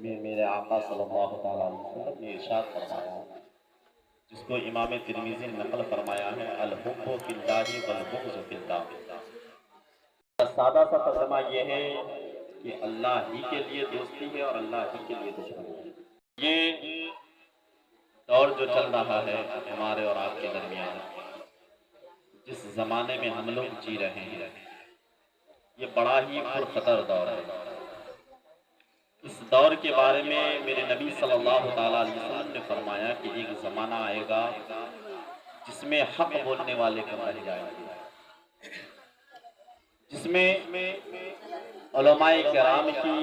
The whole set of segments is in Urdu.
میں میرے آقا صلی اللہ تعالیٰ علیہ وسلم نے ارشاد فرمایا، جس کو امام ترمذی نے نقل فرمایا ہے، الحب فی اللہ والبغض فی اللہ۔ سادہ سا ترجمہ یہ ہے کہ اللہ ہی کے لیے دوستی ہے اور اللہ ہی کے لیے دشمنی ہے۔ یہ دور جو چل رہا ہے ہمارے اور آپ کے درمیان، جس زمانے میں ہم لوگ جی رہے ہیں، یہ بڑا ہی پرخطر دور ہے۔ اس دور کے بارے میں میرے نبی صلی اللہ تعالیٰ علیہ وسلم نے فرمایا کہ ایک زمانہ آئے گا جس میں حق بولنے والے کم رہ جائیں گے، جس میں علماء کرام کی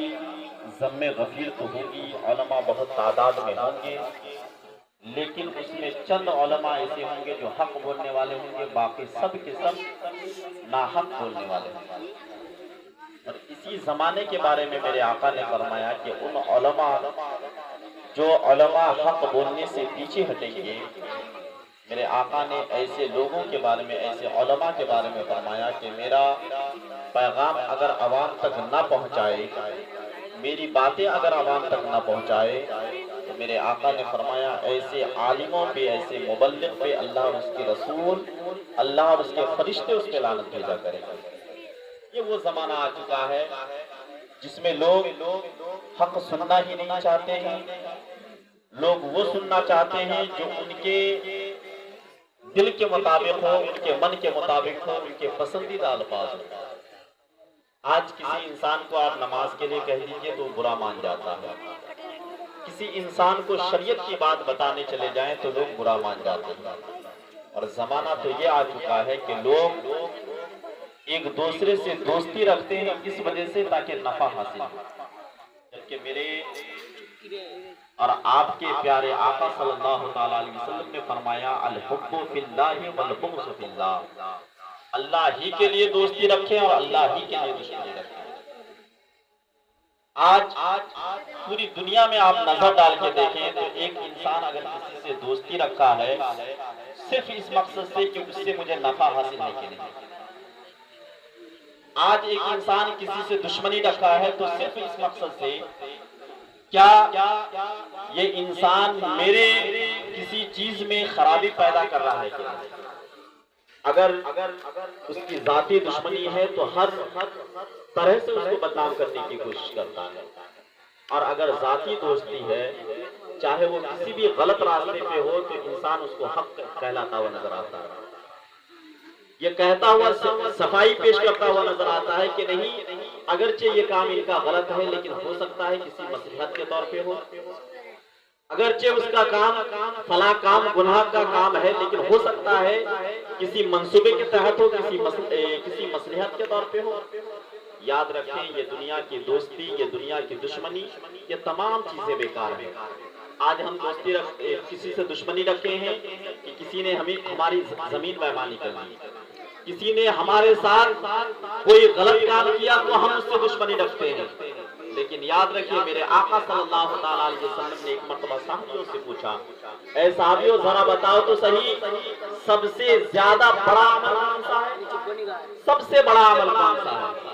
ذم غفیر تو ہوگی، علماء بہت تعداد میں ہوں گے، لیکن اس میں چند علماء ایسے ہوں گے جو حق بولنے والے ہوں گے، باقی سب کے سب ناحق بولنے والے ہوں گے۔ اور اسی زمانے کے بارے میں میرے آقا نے فرمایا کہ ان علماء جو علماء حق بولنے سے پیچھے ہٹیں گے، میرے آقا نے ایسے لوگوں کے بارے میں، ایسے علماء کے بارے میں فرمایا کہ میرا پیغام اگر عوام تک نہ پہنچائے، میری باتیں اگر عوام تک نہ پہنچائے، تو میرے آقا نے فرمایا ایسے عالموں پہ، ایسے مبلغ پہ اللہ اور اس کے رسول، اللہ اور اس کے فرشتے اس پہ لعنت بھیجا کریں گے۔ یہ وہ زمانہ آ چکا ہے جس میں لوگ حق سننا ہی نہیں چاہتے ہیں، لوگ وہ سننا چاہتے ہیں جو ان کے دل کے مطابق ہو، ان کے من کے مطابق ہو، ان کے پسندیدہ الفاظ ہو۔ آج کسی انسان کو آپ نماز کے لیے کہہ دیجئے تو برا مان جاتا ہے، کسی انسان کو شریعت کی بات بتانے چلے جائیں تو لوگ برا مان جاتے ہیں۔ اور زمانہ تو یہ آ چکا ہے کہ لوگ ایک دوسرے سے دوستی رکھتے ہیں اس وجہ سے تاکہ نفع حاصل ہو، جبکہ میرے اور آپ کے پیارے آقا صلی اللہ تعالیٰ علیہ وسلم نے فرمایا الحب فی اللہ والبغض فی اللہ، اللہ ہی کے لیے دوستی رکھیں اور اللہ ہی کے لیے دشمنی رکھیں۔ آج پوری دنیا میں آپ نظر ڈال کے دیکھیں تو ایک انسان اگر کسی سے دوستی رکھا ہے صرف اس مقصد سے کہ اس سے مجھے نفع حاصل ہے کہ نہیں، آج ایک انسان کسی سے دشمنی رکھا ہے تو صرف اس مقصد سے کیا یہ انسان میرے کسی چیز میں خرابی پیدا کر رہا ہے کہ نہیں۔ اگر اس کی ذاتی دشمنی ہے تو ہر طرح سے اس کو بدنام کرنے کی کوشش کرتا ہے، اور اگر ذاتی دوستی ہے چاہے وہ کسی بھی غلط راستے پہ ہو تو انسان اس کو حق کہلاتا ہوا نظر آتا ہے، یہ کہتا ہوا صفائی پیش کرتا ہوا نظر آتا ہے کہ نہیں اگرچہ یہ کام ان کا غلط ہے لیکن ہو سکتا ہے کسی مصلحت کے طور پہ ہو، اگرچہ اس کا کام فلاں کام گناہ کا کام ہے لیکن ہو سکتا ہے کسی منصوبے کے تحت ہو، کسی مصلحت کے طور پہ ہو۔ یاد رکھیں یہ دنیا کی دوستی، یہ دنیا کی دشمنی، یہ تمام چیزیں بیکار ہیں۔ آج ہم دوستی کسی سے دشمنی رکھے ہیں کہ کسی نے ہماری زمین بیمانی کر دی، کسی نے ہمارے ساتھ کوئی غلط کام کیا تو ہم اس سے دشمنی رکھتے ہیں، لیکن یاد رکھیے میرے آقا صلی اللہ تعالیٰ علیہ وسلم نے ایک مرتبہ صحابیوں سے پوچھا، اے صحابیوں ذرا بتاؤ تو صحیح سب سے زیادہ بڑا عمل کون سا ہے؟ سب سے بڑا عمل کون سا ہے؟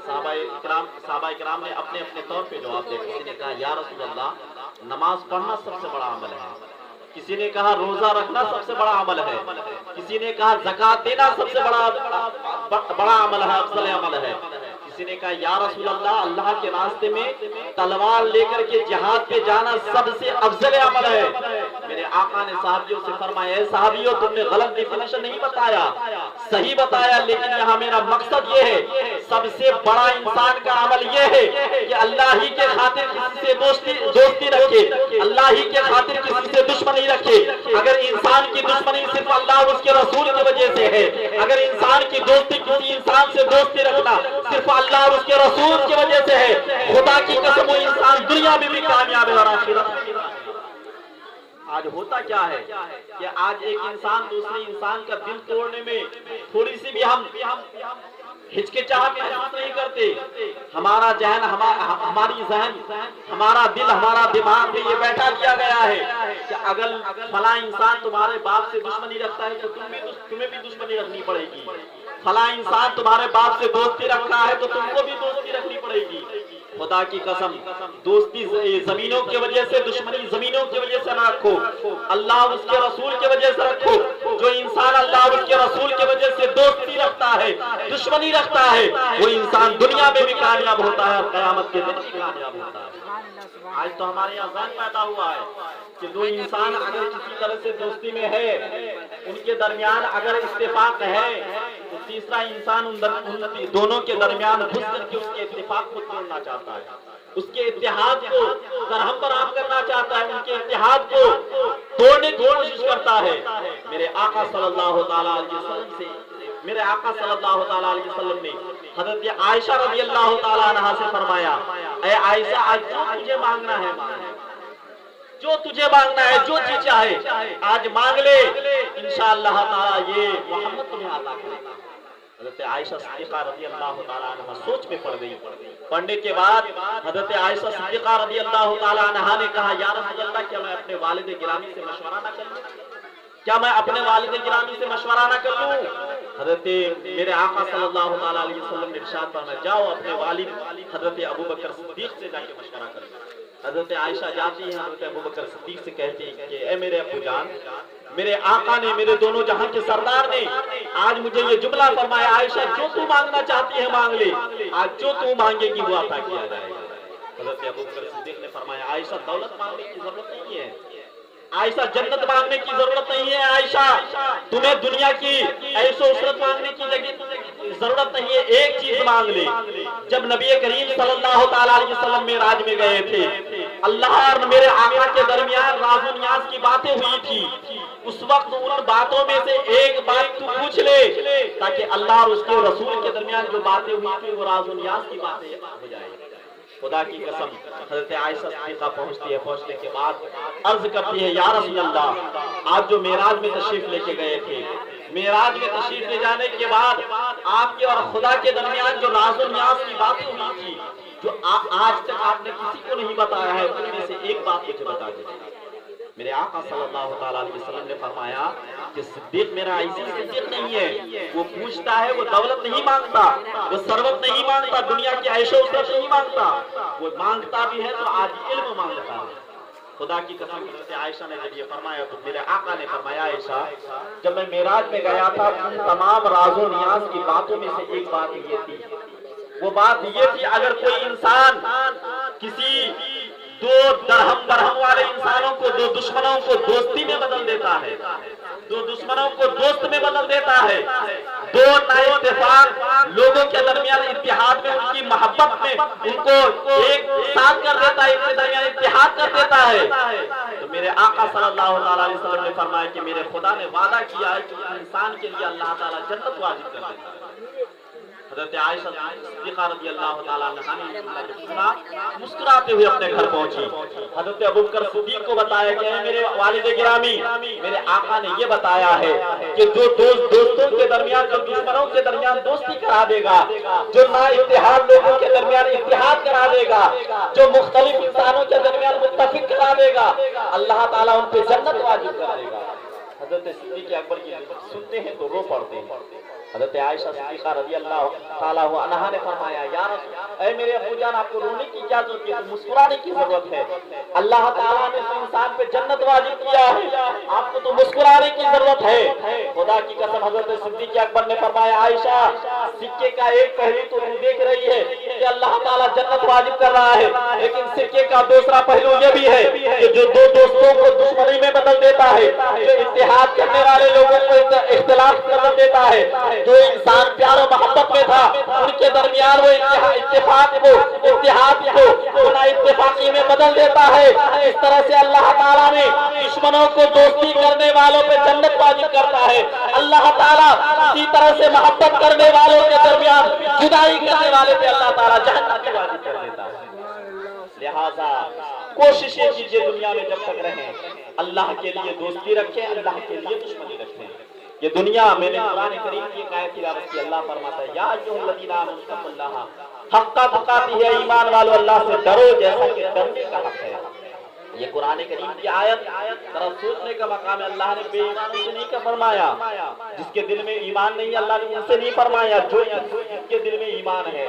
صحابہ کرام نے اپنے اپنے طور پہ جواب دیا، کسی نے کہا یا رسول اللہ نماز پڑھنا سب سے بڑا عمل ہے، کسی نے کہا روزہ رکھنا سب سے بڑا عمل ہے، کسی نے کہا زکوٰۃ دینا سب سے بڑا عمل ہے، افضل عمل ہے، کسی نے کہا یا رسول اللہ اللہ کے راستے میں تلوار لے کر کے جہاد پہ جانا سب سے افضل عمل ہے۔ میرے آقا نے صحابیوں سے فرمایا اے صحابیوں تم نے غلط ڈیفینیشن نہیں بتایا، صحیح بتایا، لیکن یہاں میرا مقصد یہ ہے سب سے بڑا انسان کا عمل یہ ہے کہ اللہ ہی کے خاطر کسی سے دوستی رکھے، اللہ ہی کے خاطر کسی سے دشمنی رکھے۔ اگر انسان کی دشمنی صرف اللہ اور اس کے رسول کی وجہ سے ہے، اگر انسان کی دوستی کسی انسان سے دوستی رکھنا صرف اللہ اور اس کے رسول کی وجہ سے ہے، خدا کی قسم وہ انسان دنیا میں بھی کامیاب ہے اور آخرت میں۔ آج ہوتا کیا ہے کہ آج ایک انسان دوسرے انسان کا دل توڑنے میں تھوڑی سی بھی ہم ہچکچاہٹ محسوس نہیں کرتے، ہمارا ذہن، ہماری ذہن، ہمارا دل، ہمارا دماغ میں یہ بیٹھا دیا گیا ہے کہ اگر فلاں انسان تمہارے باپ سے دشمنی رکھتا ہے تو تمہیں بھی دشمنی رکھنی پڑے گی، فلاں انسان تمہارے باپ سے دوستی رکھا ہے تو تم کو بھی دوستی رکھنی پڑے گی۔ خدا کی قسم دوستی زمینوں کی وجہ سے، دشمنی زمینوں کی وجہ سے نہ رکھو، اللہ اور اس کے رسول کی وجہ سے رکھو۔ جو انسان اللہ اور اس کے رسول کی وجہ سے دوستی رکھتا ہے، دشمنی رکھتا ہے، وہ انسان دنیا میں بھی کامیاب ہوتا ہے اور قیامت کے دن بھی کامیاب ہوتا ہے۔ آج تو ہمارے یہاں ذہن پیدا ہوا ہے کہ دو انسان اگر کسی طرح سے دوستی میں ہے، ان کے درمیان اگر اتفاق ہے، تو تیسرا انسان ان دونوں کے درمیان گھس کر کے اس کے اتفاق کو توڑنا چاہتا ہے، اس کے اتحاد کو درہم برہم کرنا چاہتا ہے، ان کے اتحاد کو توڑنے کی کوشش کرتا ہے۔ میرے آقا صلی اللہ تعالیٰ علیہ وسلم سے، میرے آقا صلی اللہ تعالیٰ علیہ وسلم نے حضرت عائشہ رضی اللہ تعالیٰ عنہا سے فرمایا، اے عائشہ آج جو تجھے مانگنا ہے مانگ، جو تجھے مانگنا ہے، جو چیز چاہے آج مانگ لے، انشاءاللہ تعالیٰ یہ محمد تمہیں عطا کرے گا۔ حضرت عائشہ صدیقہ رضی اللہ تعالیٰ عنہ سوچ میں پڑ گئی۔ پڑھنے کے بعد حضرت عائشہ صدیقہ رضی اللہ تعالیٰ عنہ نے کہا، یا رسول اللہ کیا میں اپنے والد گرامی سے مشورہ نہ کر لوں؟ کیا میں اپنے والد گرامی سے مشورہ نہ کر لوں؟ حضرت میرے آقا صلی اللہ تعالیٰ علیہ وسلم نے ارشاد فرمایا، جاؤ اپنے والد حضرت ابوبکر صدیق سے جا کے مشورہ کر لو۔ حضرت عائشہ جاتی ہیں، حضرت ابوبکر صدیق سے کہتی ہیں کہ اے میرے ابو جان، میرے آقا نے، میرے دونوں جہاں کے سردار نے آج مجھے یہ جملہ فرمایا، عائشہ جو تو مانگنا چاہتی ہے مانگ لے، آج جو تو مانگے گی وہ عطا کیا جائے گا۔ حضرت ابوبکر صدیق نے فرمایا، عائشہ دولت مانگنے کی ضرورت نہیں ہے، عائشہ جنت مانگنے کی ضرورت نہیں ہے، عائشہ تمہیں دنیا کی عیش و عشرت مانگنے کی ضرورت نہیں ہے، ایک چیز مانگ لے۔ جب نبی کریم صلی اللہ تعالیٰ علیہ وسلم معراج میں گئے تھے، اللہ اور میرے آقا کے درمیان راز و نیاز کی باتیں ہوئی تھی، اس وقت ان باتوں میں سے ایک بات تو پوچھ لے تاکہ اللہ اور اس کے رسول کے درمیان جو باتیں ہوئی تھی وہ راز و نیاز کی باتیں ہو جائیں۔ خدا کی قسم حضرت عائشہ صدیقہ پہنچتی ہے، پہنچنے کے بعد عرض کرتی ہے، یا رسول اللہ آپ جو معراج میں تشریف لے کے گئے تھے، معراج میں تشریف لے جانے کے بعد آپ کے اور خدا کے درمیان جو راز و نیاز کی باتیں ہوئی تھی، جو آج تک آپ نے کسی کو نہیں بتایا ہے، ان میں سے ایک بات مجھے بتا دیجیے۔ میرے آقا صلی اللہ تعالیٰ علیہ وسلم نے فرمایا کہ صدیق میرا ایسی صدیق نہیں ہے، وہ پوچھتا ہے، وہ دولت نہیں مانگتا، وہ ثروت نہیں مانگتا، دنیا کی عیش و عشرت نہیں مانگتا، وہ مانگتا بھی ہے تو آج علم مانگتا ہے۔ خدا کی قسم حضرت عائشہ نے جب یہ فرمایا تو میرے آقا نے فرمایا، عائشہ جب میں معراج میں گیا تھا ان تمام راز و نیاز کی باتوں میں سے ایک بات یہ تھی، وہ بات یہ تھی اگر کوئی انسان کسی دو درہم برہم والے انسانوں کو، دو دشمنوں کو دوستی میں بدل دیتا ہے، دو دشمنوں کو دوست میں بدل دیتا ہے، دو نااتفاق لوگوں کے درمیان اتحاد میں، ان کی محبت میں ان کو ایک ساتھ کر دیتا ہے، ان کے درمیان اتحاد کر دیتا ہے، تو میرے آقا صلی اللہ علیہ وسلم نے فرمایا کہ میرے خدا نے وعدہ کیا ہے کہ انسان کے لیے اللہ تعالیٰ جنت واجب کر دیتا ہے۔ حضرت عائشہ صدیقہ رضی اللہ تعالیٰ عنہا نے سنا، مسکراتے ہوئے اپنے گھر پہنچی، حضرت ابوبکر صدیق کو بتایا کہ میرے والد گرامی، میرے آقا نے یہ بتایا ہے کہ جو دوستوں کے درمیان، جو دشمنوں کے درمیان دوستی کرا دے گا، جو نا اتحاد لوگوں کے درمیان اتحاد کرا دے گا، جو مختلف انسانوں کے درمیان متفق کرا دے گا، اللہ تعالیٰ ان پہ جنت واجب کر دے گا۔ حضرت صدیق اکبر کی سنتے ہیں تو رو پڑتے ہیں۔ حضرت عائشہ صدیقہ رضی اللہ تعالیٰ عنہا نے فرمایا، یا رسول اے میرے ابو جان آپ کو رونے کی کیا ضرورت ہے، مسکرانے کی ضرورت ہے، اللہ تعالیٰ نے تو انسان پہ جنت واجب کیا ہے، آپ کو تو مسکرانے کی ضرورت ہے۔ خدا کی قسم حضرت صدیق اکبر نے فرمایا، عائشہ سکے کا ایک پہلو تو تو دیکھ رہی ہے کہ اللہ تعالیٰ جنت واجب کر رہا ہے، لیکن سکے کا دوسرا پہلو یہ بھی ہے کہ جو دو دوستوں کو دشمنی میں بدل دیتا ہے، جو اتحاد کرنے والے لوگوں کو اختلاف بدل دیتا ہے، جو انسان پیار و محبت میں تھا ان کے درمیان وہ اتفاق کو، اتحاد کو بنا اتفاقی میں بدل دیتا ہے۔ اس طرح سے اللہ تعالیٰ نے دشمنوں کو دوستی کرنے والوں پہ جنت واجب کرتا ہے، اللہ تعالیٰ اسی طرح سے محبت کرنے والوں کے درمیان جدائی کرنے والے پہ اللہ تعالیٰ جہنم واجب کر دیتا ہے۔ لہذا کوشش یہ کیجیے دنیا میں جب تک رہیں، اللہ کے لیے دوستی رکھیں، اللہ کے لیے دشمنی رکھیں۔ یہ دنیا میں نے قرآن کریم کی ایک آیت تلاوت کی، اللہ فرماتا ہے، یا ایھا الذین آمنوا اتقوا اللہ حق تقاتہ، ہے ایمان والو اللہ سے ڈرو جیسا کہ ڈرنے کا حق ہے۔ یہ قرآن کریم کی آیت ذرا سوچنے کا مقام ہے۔ اللہ نے بے ایمانوں سے نہیں فرمایا، جس کے دل میں ایمان نہیں اللہ نے ان سے نہیں فرمایا، جو جس کے دل میں ایمان ہے۔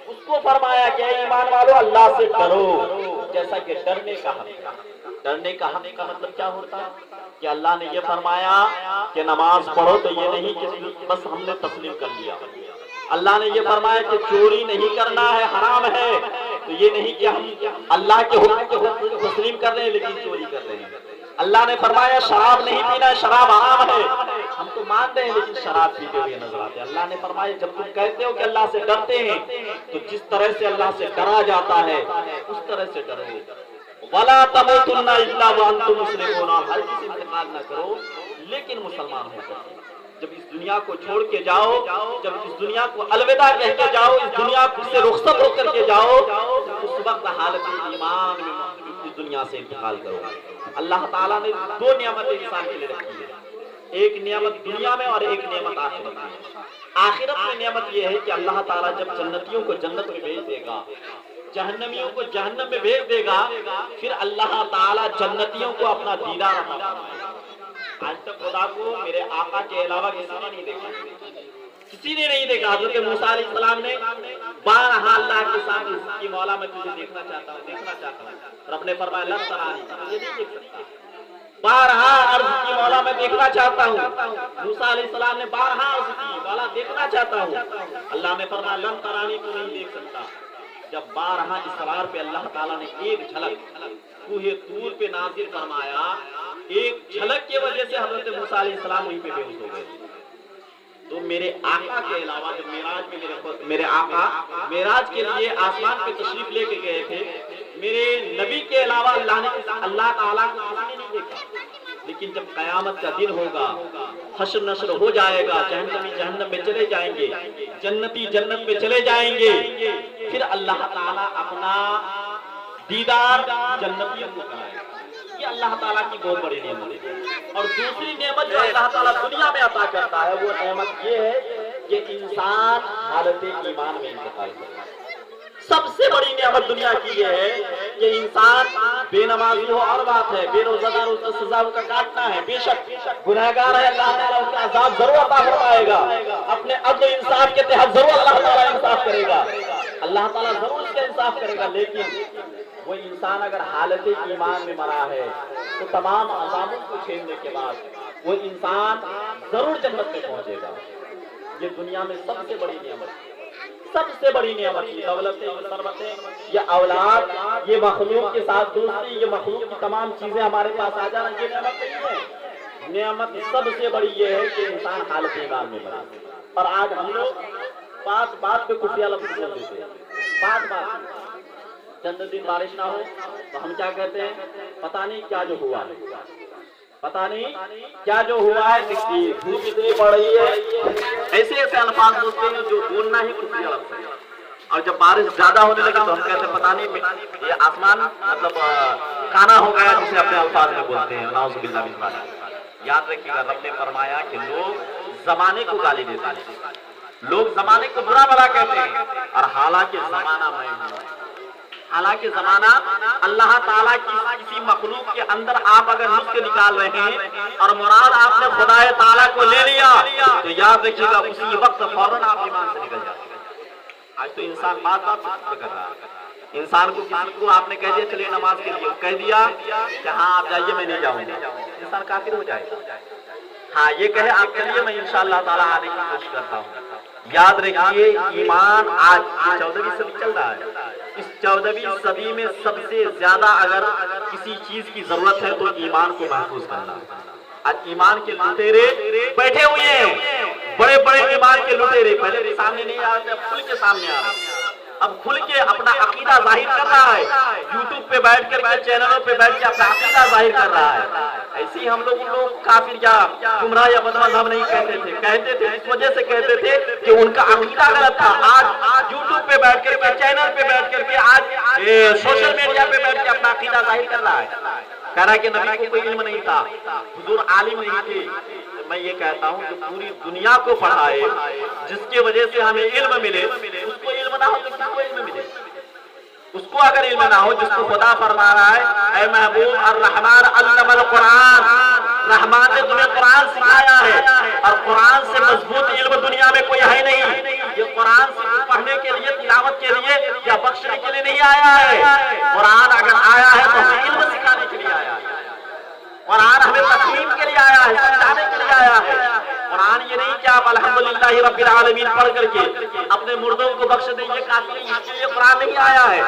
اس کو فرمایا کہ ایمان والو اللہ سے ڈرو، جیسا کہ ڈرنے کا حق۔ ڈرنے کا حق کا مطلب کیا ہوتا ہے کہ اللہ نے یہ فرمایا کہ نماز پڑھو تو یہ نہیں کہ بس ہم نے تسلیم کر لیا۔ اللہ نے یہ فرمایا کہ چوری نہیں کرنا ہے، حرام ہے، تو یہ نہیں کہ ہم اللہ کے حکم کو تسلیم کر رہے ہیں لیکن چوری کر رہے ہیں۔ اللہ نے فرمایا شراب نہیں پینا ہے، شراب حرام ہے، ہم تو مان رہے ہیں لیکن شراب پیتے ہوئے نظر آتے ہیں۔ اللہ نے فرمایا جب تم کہتے ہو کہ اللہ سے ڈرتے ہیں تو جس طرح سے اللہ سے ڈرا جاتا ہے اس طرح سے ڈرو۔ وَلَا تَمُوتُنَّ إِلَّا وَأَنْتُمْ مُسْلِمُونَ، ہر کسی انتقال نہ کرو لیکن مسلمان ہو کر۔ جب اس دنیا کو چھوڑ کے جاؤ، جب اس دنیا کو الوداع کہہ کے جاؤ، اس دنیا سے رخصت ہو کر کے جاؤ، اس وقت حالت ایمان میں اس دنیا سے انتقال کرو۔ اللہ تعالیٰ نے دو نعمتیں انسان کے لیے رکھی ہے، ایک نعمت دنیا میں اور ایک نعمت آخرت میں۔ آخرت میں نعمت یہ ہے کہ اللہ تعالیٰ جب جنتیوں کو جنت میں بھیج دے گا، جہنمیوں کو جہنم میں بھیج دے گا، پھر اللہ تعالیٰ جنتیوں کو اپنا دیدار عطا فرمائے گا۔ آج تک خدا کو میرے آقا کے علاوہ کسی نے نہیں دیکھا، کسی نے نہیں دیکھا۔ حضرت موسیٰ علیہ السلام نے بارہا اللہ کے سامنے کی مولا میں تجھے دیکھنا چاہتا ہوں، دیکھنا چاہتا ہوں۔ رب نے فرمایا لن ترانی، یہ نہیں دیکھ سکتا۔ بارہا عرض کی مولا میں دیکھنا چاہتا ہوں۔ موسیٰ علیہ السلام نے بارہا عرض کی مولا دیکھنا چاہتا ہوں۔ اللہ نے فرمایا لن ترانی، تو نہیں دیکھ سکتا۔ جب بارہا اصرار پہ اللہ تعالیٰ نے ایک جھلک کوہ طور پہ نازل فرمایا، ایک جھلک کی وجہ سے حضرت موسیٰ علیہ السلام وہیں پہ بے ہوش ہو گئے۔ تو میرے آقا کے علاوہ جب معراج میں میرے آقا معراج کے لیے آسمان پہ تشریف لے کے گئے تھے، میرے نبی کے علاوہ اللہ تعالیٰ کو کسی نے نہیں دیکھا۔ لیکن جب قیامت کا دن ہوگا، حشر نشر ہو جائے گا، جہنمی جہنم میں چلے جائیں گے، جنتی جنت میں چلے جائیں گے، پھر اللہ تعالیٰ اپنا دیدار جنتیوں کو کرائے گا۔ یہ اللہ تعالیٰ کی بہت بڑی نعمت ہے۔ اور دوسری نعمت جو اللہ تعالیٰ دنیا میں عطا کرتا ہے وہ نعمت یہ ہے کہ انسان حالت ایمان میں انتقال کرتا ہے۔ سب سے بڑی نعمت دنیا کی یہ ہے کہ انسان بے نمازی ہو اور بات ہے، بے روزہ دار اس کا سزا کا کاٹنا ہے، بے شک گنہگار ہے، اللہ تعالیٰ اس کا عذاب ضرور عطا فرمائے گا، اپنے عدل و انصاف کے تحت ضرور اللہ تعالیٰ انصاف کرے گا، اللہ تعالیٰ ضرور اس کا انصاف کرے گا۔ لیکن وہ انسان اگر حالت ایمان میں مرا ہے تو تمام عذابوں کو چھیڑنے کے بعد وہ انسان ضرور جنت میں پہنچے گا۔ یہ دنیا میں سب سے بڑی نعمت ہے، سب سے بڑی نعمت ہے۔ دولتیں، ثروتیں، یہ اولاد، یہ مخلوق کے ساتھ دوستی، یہ مخلوق کی تمام چیزیں ہمارے پاس آ جانا، یہ نعمت نہیں ہے۔ نعمت سب سے بڑی یہ ہے کہ انسان حالت ایمان میں مرا۔ اور آج ہم لوگ بات پہ خفیہ لفظ بول دیتے ہیں، بات چند دن بارش نہ ہو تو ہم کیا کہتے ہیں، پتہ نہیں کیا جو ہوا ہے، پتہ نہیں کیا جو ہوا ہے، دھوپ اتنی پڑ رہی ہے، ایسے ایسے الفاظ بولتے ہیں جو بولنا ہی خفیہ لفظ ہے۔ اور جب بارش زیادہ ہونے لگی تو ہم کہتے ہیں پتہ نہیں یہ آسمان مطلب کانا ہو گیا، جسے اپنے الفاظ میں بولتے ہیں، نعوذ باللہ من ذالک۔ یاد رکھیے گا رب نے فرمایا کہ لوگ زمانے کو گالی دیتے ہیں، لوگ زمانے کو برا بھلا کہتے ہیں، اور حالانکہ زمانہ میں ہوں، حالانکہ زمانہ اللہ تعالیٰ کی کسی مخلوق کے اندر آپ اگر نسخے نکال رہے ہیں اور مراد آپ نے خدا تعالیٰ کو لے لیا تو یاد رکھیے گا اسی وقت فوراً آپ ایمان سے نکل جاتے ہیں۔ آج تو انسان بات کر رہا ہے، انسان کو کسی کو آپ نے کہہ دیا چلیے نماز کے لیے، کہہ دیا کہ ہاں آپ جائیے میں نہیں جاؤں گا، انسان کافر ہو جائے گا۔ ہاں یہ کہے آپ چلیے میں انشاءاللہ تعالیٰ آنے کی کوشش کرتا ہوں۔ یاد رکھیے ایمان آج 14ویں صدی چل رہا ہے، اس 14ویں صدی میں سب سے زیادہ اگر کسی چیز کی ضرورت ہے تو ایمان کو محفوظ کرنا۔ آج ایمان کے لٹیرے بیٹھے ہوئے ہیں، بڑے بڑے ایمان کے لٹیرے، پہلے بھی سامنے نہیں آ رہے، اب کھل کے سامنے آ رہے، اب کھل کے اپنا عقیدہ ظاہر کر رہا ہے، یوٹیوب پہ بیٹھ کر کے چینلوں پہ بیٹھ کے اپنا عقیدہ ظاہر کر رہا ہے۔ ایسے ہی ہم لوگ کافر یا گمراہ یا بدمذہب نہیں کہتے تھے، کہتے تھے اس وجہ سے کہتے تھے کہ ان کا عقیدہ غلط تھا۔ آج یوٹیوب پہ بیٹھ کر کے، چینل پہ بیٹھ کر کے، آج سوشل میڈیا پہ بیٹھ کے اپنا عقیدہ ظاہر کر رہا ہے، کہہ رہا ہے کہ نبی کو کوئی علم نہیں تھا، حضور عالم نہیں تھے۔ میں یہ کہتا ہوں کہ پوری دنیا کو پڑھائے، جس کی وجہ سے ہمیں علم ملے، اس کو علم نہ ہو تو کس کو علم ملے؟ اس کو اگر علم نہ ہو جس کو خدا فرما رہا ہے اے محبوب الرحمن علم القرآن، رحمان نے تمہیں قرآن سکھایا ہے، اور قرآن سے مضبوط علم دنیا میں کوئی ہے نہیں۔ یہ قرآن سے پڑھنے کے لیے، تلاوت کے لیے لیے آیا ہے، قرآن اگر آیا ہے تو ہمیں علم سکھانے کے لیے آیا ہے، قرآن ہمیں تعلیم کے لیے آیا ہے، سمجھانے کے لیے آیا ہے۔ قرآن یہ نہیں کہ آپ الحمدللہ رب العالمین پڑھ کر کے اپنے مردوں کو بخش دیں، یہ کافی نہیں، اس کے لیے قرآن نہیں آیا ہے۔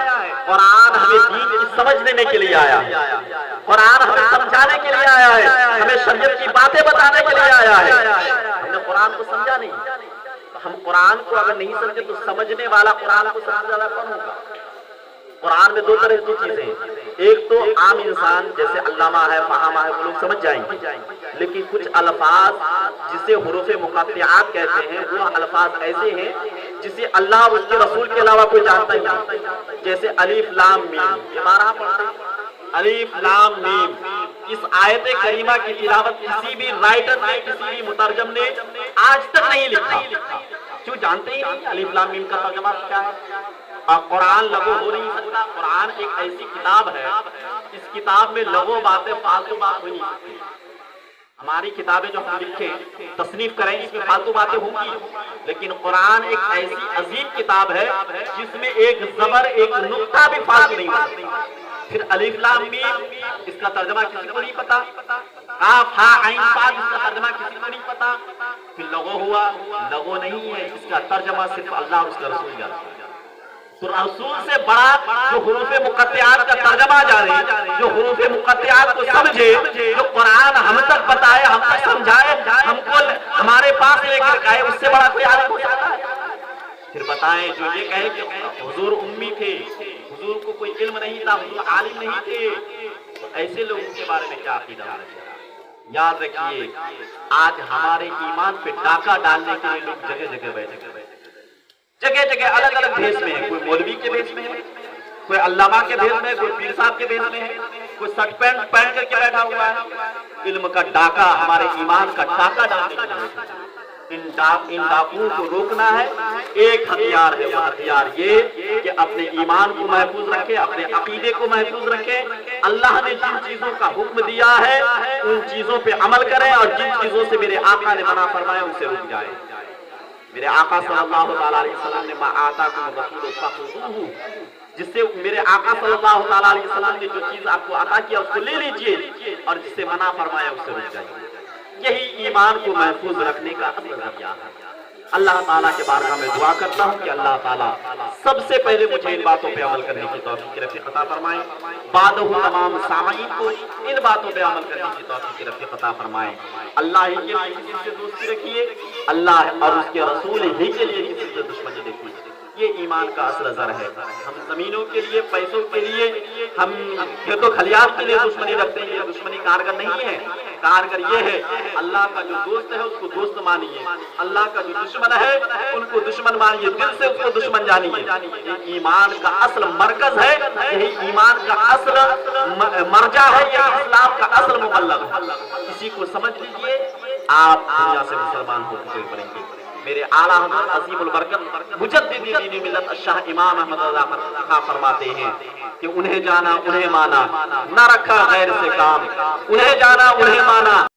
قرآن ہمیں دین کی سمجھ دینے کے لیے آیا ہے، قرآن ہمیں سمجھانے کے لیے آیا ہے، ہمیں شریعت کی باتیں بتانے کے لیے آیا ہے۔ ہم نے قرآن کو سمجھا نہیں، ہم قرآن کو اگر نہیں سمجھے تو سمجھنے والا قرآن کو سمجھنے والا کون ہوگا؟ قرآن میں دو طرح کی چیزیں ہیں، ایک تو عام انسان جیسے علامہ ہے، فہامہ ہے، وہ لوگ سمجھ جائیں گے، لیکن کچھ الفاظ جسے حروف مقطعات کہتے ہیں، وہ الفاظ ایسے ہیں جسے اللہ اور اس کے رسول کے علاوہ کوئی جانتا ہی نہیں، جیسے الف لام میم، یہ بارہا پڑھتے ہیں، الف لام میم۔ اس آیت کریمہ کی تلاوت کسی بھی رائٹر نے، کسی بھی مترجم نے آج تک نہیں لکھا، کیوں؟ جانتے ہی نہیں الف لام میم کا ترجمہ کیا ہے۔ اور قرآن لغو ہو نہیں سکتا، قرآن ایک ایسی کتاب ہے، اس کتاب میں لغو باتیں، فالتو بات ہو نہیں سکتی۔ ہماری کتابیں جو ہم لکھیں، تصنیف کریں، اس میں فالتو باتیں ہوں گی، لیکن قرآن ایک ایسی عظیم کتاب ہے جس میں ایک زبر، ایک نقطہ بھی فالتو نہیں ہو سکتا۔ پھر الف لام میم، اس کا ترجمہ کسی کو نہیں پتا، قاف ہا عین صاد، اس کا ترجمہ کسی کو نہیں پتا۔ پھر لغو ہوا، لغو نہیں ہے، اس کا ترجمہ صرف اللہ اور اس کا رسول جانتا ہے۔ تو رسول سے بڑا جو حروف مقطعات کا ترجمہ جانے، جو حروف مقطعات کو سمجھے، جو قرآن ہم تک بتائے، ہم تک سمجھائے، ہم کو ہمارے پاس لے کر آئے، اس سے بڑا کوئی عالم ہو سکتا ہے؟ پھر بتائیں جو یہ کہے کہ حضور امی تھے، حضور کو کوئی علم نہیں تھا، حضور عالم نہیں تھے، تو ایسے لوگوں کے بارے میں کیا عقیدہ ہے؟ یاد رکھیے، آج ہمارے ایمان پہ ڈاکہ ڈالنے کے لیے لوگ جگہ جگہ بیٹھے ہیں، جگہ جگہ الگ الگ بھیس میں ہے، کوئی مولوی کے بھیس میں ہے، کوئی علامہ کے بھیس میں ہے، کوئی پیر صاحب کے بھیس میں ہے، کوئی سٹ پینٹ پہن کر کے بیٹھا ہوا ہے۔ علم کا ڈاکہ، ہمارے ایمان کا ڈاکہ ڈالنے کے لیے ان ڈاکوؤں کو روکنا ہے۔ ایک ہتھیار ہے، وہ ہتھیار یہ کہ اپنے ایمان کو محفوظ رکھے، اپنے عقیدے کو محفوظ رکھے، اللہ نے جن چیزوں کا حکم دیا ہے ان چیزوں پہ عمل کریں، اور جن چیزوں سے میرے آقا نے منع فرمایا ان سے رک جائیں۔ میرے آقا صلی اللہ علیہ وسلم نے ما آتاکم الرسول فخذوہ، جس سے میرے آقا صلی اللہ علیہ وسلم نے جو چیز آپ کو عطا کیا اس کو لے لیجئے، اور جس سے منع فرمایا اس سے رک جائیے۔ یہی ایمان کو محفوظ رکھنے کا اصل ذریعہ ہے۔ اللہ تعالیٰ کے بارگاہ میں دعا کرتا ہوں کہ اللہ تعالیٰ سب سے پہلے مجھے ان باتوں پہ عمل کرنے کی توفیق رفیق عطا فرمائیں، بعدہ تمام سامعین کو ان باتوں پہ عمل کرنے کی توفیق رفیق عطا فرمائیں۔ اللہ ہی کے لیے کسی سے دوستی رکھیے، اللہ اور اس کے رسول ہی کے لیے کسی سے دشمنی دیکھیے، یہ ایمان کا اصل زر ہے۔ ہم زمینوں کے لیے، پیسوں کے لیے، ہم کھیت و کھلیان کے لیے دشمنی رکھتے ہیں، یہ دشمنی کارگر نہیں ہے۔ کارگر یہ ہے اللہ کا جو دوست ہے اس کو دوست مانیے، اللہ کا جو دشمن ہے ان کو دشمن مانیے، دل سے اس کو دشمن جانیے۔ یہ ایمان کا اصل مرکز ہے، یہی ایمان کا اصل مرجع ہے، یہ اسلام کا اصل مبلغ ہے۔ اسی کو سمجھ لیجئے، آپ دنیا سے مسلمان ہو کے بنیں گے۔ میرے اعلیٰ حضرت عظیم البرکت مجدد دین ملت الشاہ امام احمد رضا خان فرماتے ہیں کہ انہیں جانا انہیں مانا، نہ رکھا غیر سے کام، انہیں جانا انہیں مانا۔